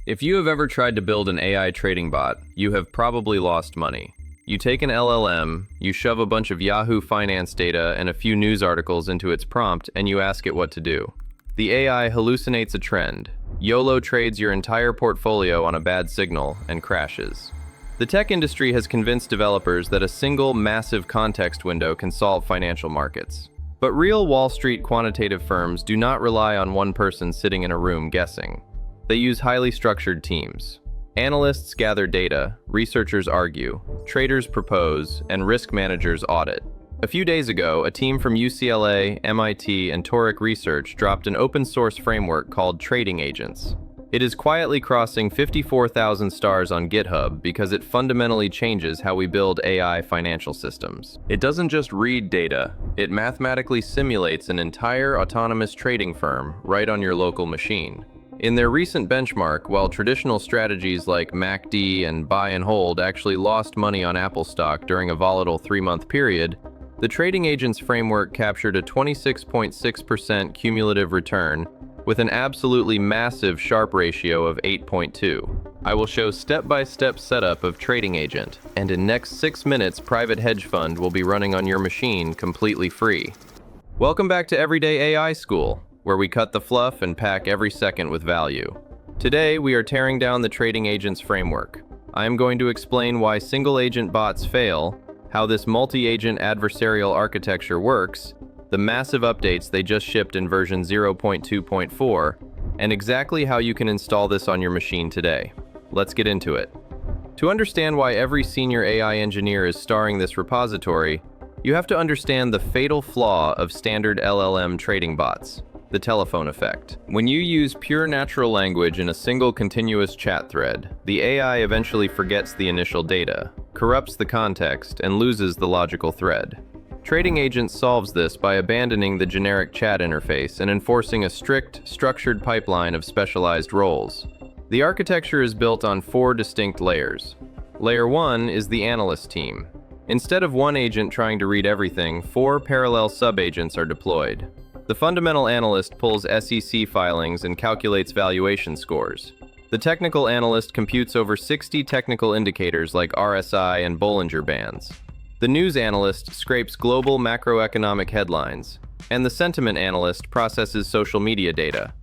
If you have ever tried to build an AI trading bot, you have probably lost money. You take an LLM, you shove a bunch of Yahoo Finance data and a few news articles into its prompt, and you ask it what to do. The AI hallucinates a trend, YOLO trades your entire portfolio on a bad signal, and crashes. The tech industry has convinced developers that a single massive context window can solve financial markets. But real Wall Street quantitative firms do not rely on one person sitting in a room guessing. They use highly structured teams. Analysts gather data, researchers argue, traders propose, and risk managers audit. A few days ago, a team from UCLA, MIT, and Toric Research dropped an open-source framework called TradingAgents. It is quietly crossing 54,000 stars on GitHub because it fundamentally changes how we build AI financial systems. It doesn't just read data, it mathematically simulates an entire autonomous trading firm right on your local machine. In their recent benchmark, while traditional strategies like MACD and buy and hold actually lost money on Apple stock during a volatile 3-month period, the TradingAgents framework captured a 26.6% cumulative return with an absolutely massive Sharpe ratio of 8.2. I will show step-by-step setup of TradingAgent, and in next 6 minutes, private hedge fund will be running on your machine completely free. Welcome back to Everyday AI School, where we cut the fluff and pack every second with value. Today, we are tearing down the TradingAgents framework. I am going to explain why single-agent bots fail, how this multi-agent adversarial architecture works, the massive updates they just shipped in version 0.2.4, and exactly how you can install this on your machine today. Let's get into it. To understand why every senior AI engineer is starring this repository, you have to understand the fatal flaw of standard LLM trading bots. The telephone effect. When you use pure natural language in a single continuous chat thread, the AI eventually forgets the initial data, corrupts the context, and loses the logical thread. TradingAgents solves this by abandoning the generic chat interface and enforcing a strict, structured pipeline of specialized roles. The architecture is built on 4 distinct layers. Layer 1 is the analyst team. Instead of one agent trying to read everything, 4 parallel sub-agents are deployed. The fundamental analyst pulls SEC filings and calculates valuation scores. The technical analyst computes over 60 technical indicators like RSI and Bollinger Bands. The news analyst scrapes global macroeconomic headlines, and the sentiment analyst processes social media data.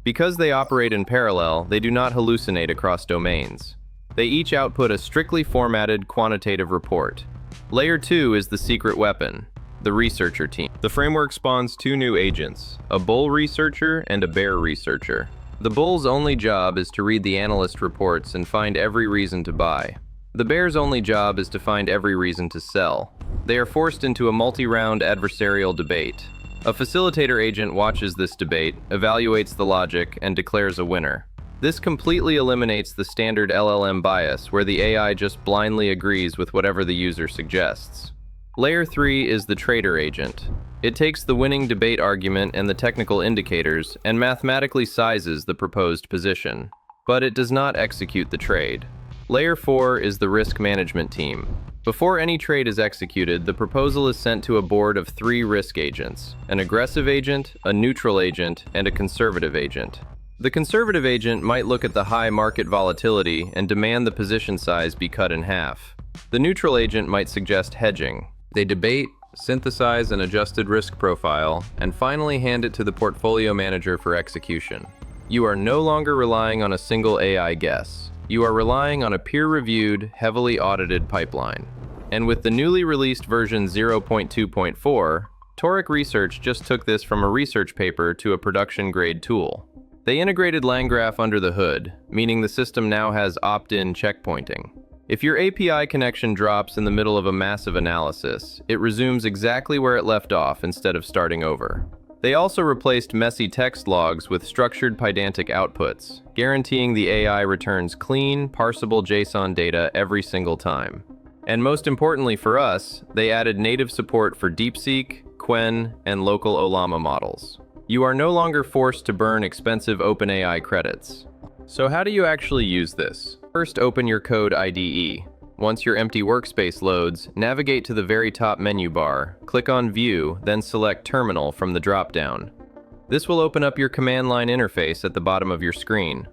Because they operate in parallel, they do not hallucinate across domains. They each output a strictly formatted quantitative report. Layer 2 is the secret weapon, the researcher team. The framework spawns 2 new agents, a bull researcher and a bear researcher. The bull's only job is to read the analyst reports and find every reason to buy. The bear's only job is to find every reason to sell. They are forced into a multi-round adversarial debate. A facilitator agent watches this debate, evaluates the logic, and declares a winner. This completely eliminates the standard LLM bias where the AI just blindly agrees with whatever the user suggests. Layer 3 is the trader agent. It takes the winning debate argument and the technical indicators and mathematically sizes the proposed position, but it does not execute the trade. Layer 4 is the risk management team. Before any trade is executed, the proposal is sent to a board of 3 risk agents, an aggressive agent, a neutral agent, and a conservative agent. The conservative agent might look at the high market volatility and demand the position size be cut in half. The neutral agent might suggest hedging. They debate, synthesize an adjusted risk profile, and finally hand it to the portfolio manager for execution. You are no longer relying on a single AI guess. You are relying on a peer-reviewed, heavily audited pipeline. And with the newly released version 0.2.4, Toric Research just took this from a research paper to a production-grade tool. They integrated LangGraph under the hood, meaning the system now has opt-in checkpointing. If your API connection drops in the middle of a massive analysis, it resumes exactly where it left off instead of starting over. They also replaced messy text logs with structured pedantic outputs, guaranteeing the AI returns clean, parsable JSON data every single time. And most importantly for us, they added native support for DeepSeek, Qwen, and local Ollama models. You are no longer forced to burn expensive OpenAI credits. So how do you actually use this? First, open your code IDE. Once your empty workspace loads, navigate to the very top menu bar, click on View, then select Terminal from the drop-down. This will open up your command line interface at the bottom of your screen.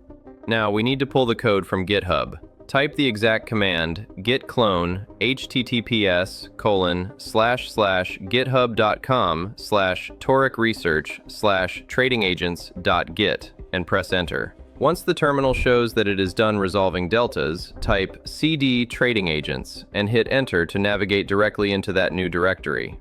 Now we need to pull the code from GitHub. Type the exact command git clone https://github.com/toricresearch/tradingagents.git and press enter. Once the terminal shows that it is done resolving deltas, type cd TradingAgents and hit enter to navigate directly into that new directory.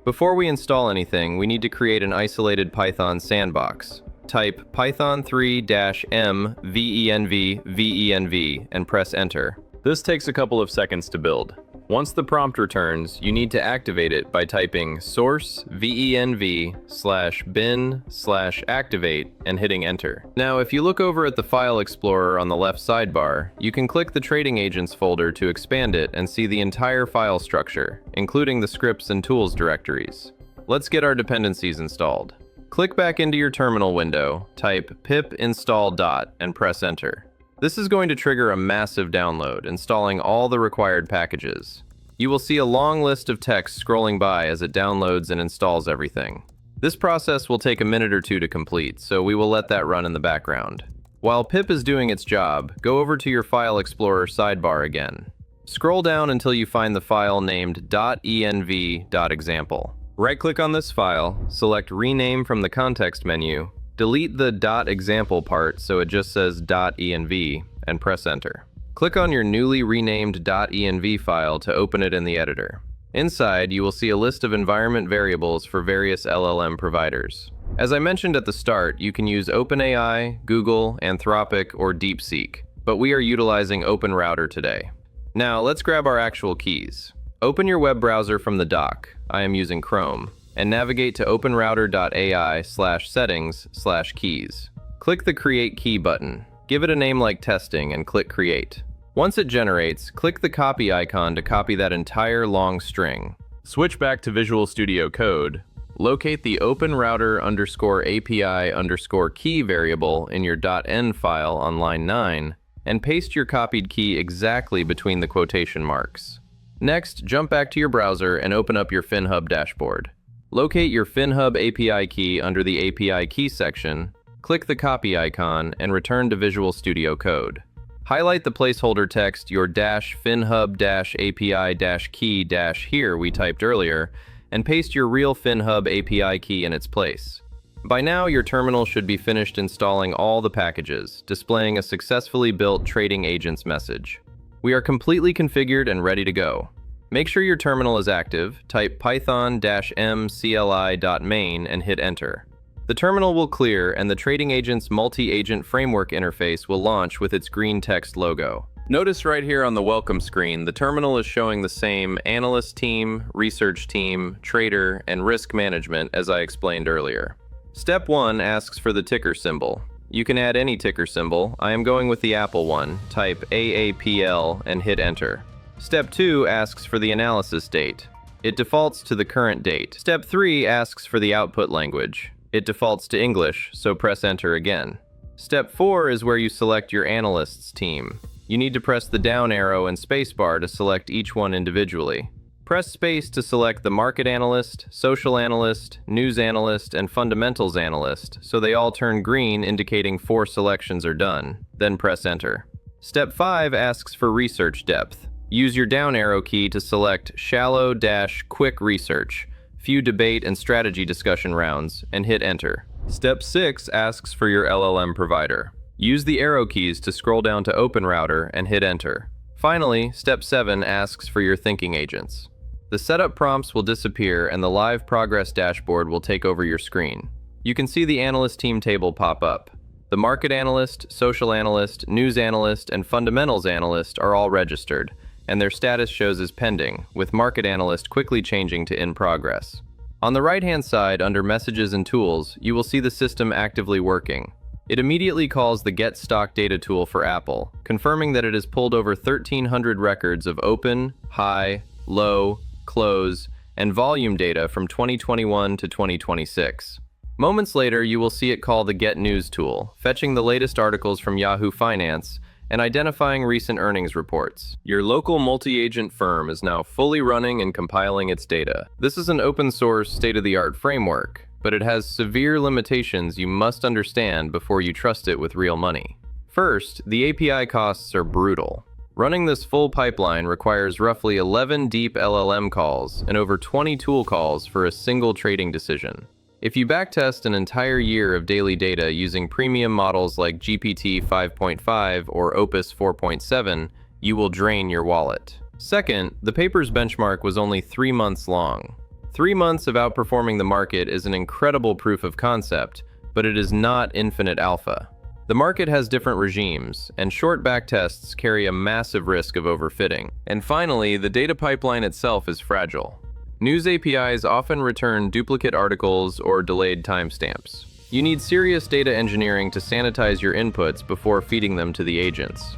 Before we install anything, we need to create an isolated Python sandbox. Type python3-m-venv and press enter. This takes a couple of seconds to build. Once the prompt returns, you need to activate it by typing source venv/bin/activate and hitting enter. Now, if you look over at the File Explorer on the left sidebar, you can click the Trading Agents folder to expand it and see the entire file structure, including the scripts and tools directories. Let's get our dependencies installed. Click back into your terminal window, type pip install dot and press enter. This is going to trigger a massive download, installing all the required packages. You will see a long list of text scrolling by as it downloads and installs everything. This process will take a minute or two to complete, so we will let that run in the background. While pip is doing its job, go over to your File Explorer sidebar again. Scroll down until you find the file named .env.example. Right-click on this file, select Rename from the context menu, delete the .example part so it just says .env, and press enter. Click on your newly renamed .env file to open it in the editor. Inside, you will see a list of environment variables for various LLM providers. As I mentioned at the start, you can use OpenAI, Google, Anthropic, or DeepSeek, but we are utilizing openrouter today. Now, let's grab our actual keys. Open your web browser from the dock, I am using Chrome, and navigate to openrouter.ai/settings/keys. Click the Create Key button. Give it a name like testing and click Create. Once it generates, click the copy icon to copy that entire long string. Switch back to Visual Studio Code. Locate the openrouter_API_key variable in your .n file on line 9 and paste your copied key exactly between the quotation marks. Next, jump back to your browser and open up your FinHub dashboard. Locate your FinHub API key under the API key section, click the copy icon, and return to Visual Studio Code. Highlight the placeholder text your -finhub-api-key-here we typed earlier, and paste your real FinHub API key in its place. By now, your terminal should be finished installing all the packages, displaying a successfully built Trading Agents message. We are completely configured and ready to go. Make sure your terminal is active, type python-m-cli.main and hit enter. The terminal will clear and the Trading Agents multi-agent framework interface will launch with its green text logo. Notice right here on the welcome screen, the terminal is showing the same analyst team, research team, trader, and risk management as I explained earlier. Step 1 asks for the ticker symbol. You can add any ticker symbol. I am going with the Apple one. Type AAPL and hit enter. Step 2 asks for the analysis date. It defaults to the current date. Step 3 asks for the output language. It defaults to English, so press enter again. Step 4 is where you select your analysts team. You need to press the down arrow and spacebar to select each one individually. Press space to select the market analyst, social analyst, news analyst, and fundamentals analyst, so they all turn green indicating 4 selections are done. Then press enter. Step 5 asks for research depth. Use your down arrow key to select shallow-quick research, few debate and strategy discussion rounds, and hit enter. Step 6 asks for your LLM provider. Use the arrow keys to scroll down to openrouter and hit enter. Finally, step 7 asks for your thinking agents. The setup prompts will disappear and the live progress dashboard will take over your screen. You can see the analyst team table pop up. The market analyst, social analyst, news analyst, and fundamentals analyst are all registered, and their status shows as pending, with market analyst quickly changing to in progress. On the right-hand side, under Messages and Tools, you will see the system actively working. It immediately calls the Get Stock Data tool for Apple, confirming that it has pulled over 1,300 records of open, high, low, close, and volume data from 2021 to 2026. Moments later, you will see it call the Get News tool, fetching the latest articles from Yahoo Finance and identifying recent earnings reports. Your local multi-agent firm is now fully running and compiling its data. This is an open-source, state-of-the-art framework, but it has severe limitations you must understand before you trust it with real money. First, the API costs are brutal. Running this full pipeline requires roughly 11 deep LLM calls and over 20 tool calls for a single trading decision. If you backtest an entire year of daily data using premium models like GPT 5.5 or Opus 4.7, you will drain your wallet. Second, the paper's benchmark was only 3 months long. 3 months of outperforming the market is an incredible proof of concept, but it is not infinite alpha. The market has different regimes, and short backtests carry a massive risk of overfitting. And finally, the data pipeline itself is fragile. News APIs often return duplicate articles or delayed timestamps. You need serious data engineering to sanitize your inputs before feeding them to the agents.